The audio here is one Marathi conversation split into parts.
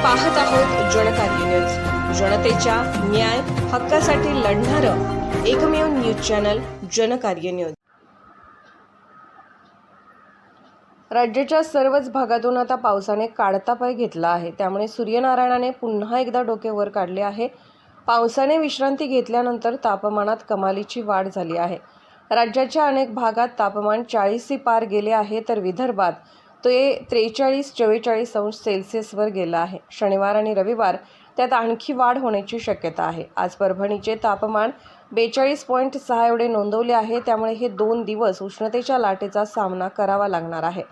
पाहत आहोत जनकार्य न्यूज, जनतेच्या न्याय हक्कासाठी लढणारं एकमेव न्यूज चॅनल जनकार्य न्यूज। राज्याच्या सर्वच भागातून आता पावसाने काढता पाय घेतला आहे। त्यामुळे सूर्यनारायणाने पुन्हा एकदा डोके वर काढले आहे। पावसाने विश्रांती घेतल्यानंतर तापमानात कमालीची वाढ झाली आहे। राज्याच्या अनेक भागात तापमान 40 पार गेले आहे, तर विदर्भात ते 43-44 अंश सेल्सिअसवर गेलं आहे। शनिवार आणि रविवार त्यात आणखी वाढ होण्याची शक्यता आहे। आज परभणीचे तापमान 42.6 एवढे नोंदवले आहे। त्यामुळे हे 2 दिवस उष्णतेच्या लाटेचा सामना करावा लागणार आहे।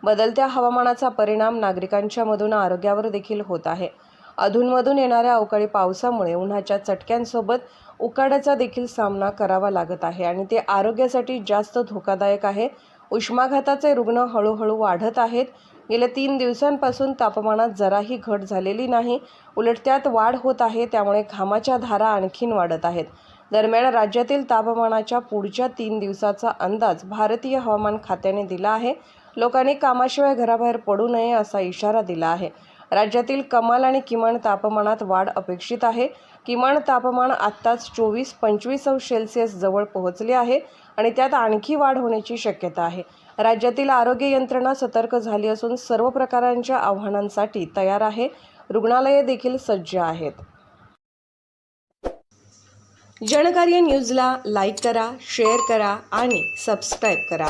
बदलत्या हवामानाचा परिणाम नागरिकांच्या मधून आरोग्यावर देखील होत आहे। अधूनमधून येणाऱ्या अवकाळी पावसामुळे उन्हाच्या चटक्यांसोबत उकाड्याचा देखील सामना करावा लागत आहे आणि ते आरोग्यासाठी जास्त धोकादायक आहे। उष्माघाताचे रुग्ण हळूहळू वाढत आहेत। गेल्या 3 दिवसांपासून तापमानात जराही घट झालेली नाही, उलट त्यात वाढ होत आहे। त्यामुळे घामाच्या धारा आणखीन वाढत आहेत। दरम्यान राज्यातील तापमानाच्या पुढच्या 3 दिवसाचा अंदाज भारतीय हवामान खात्याने दिला आहे। लोकांनी कामाशिवाय घराबाहेर पडू नये असा इशारा दिला आहे। राज्यातील कमाल आणि किमान तापमानात वाढ अपेक्षित आहे। किमान तापमान आत्ताच 24-25 अंश सेल्सिअस जवळ पोहोचले आहे आणि त्यात आणखी वाढ होण्याची शक्यता आहे। राज्यातील आरोग्य यंत्रणा सतर्क झाली असून सर्व प्रकारांच्या आव्हानांसाठी तयार आहे। रुग्णालये देखील सज्ज आहेत। जनकार्य न्यूजला लाईक करा, शेअर करा आणि सबस्क्राईब करा।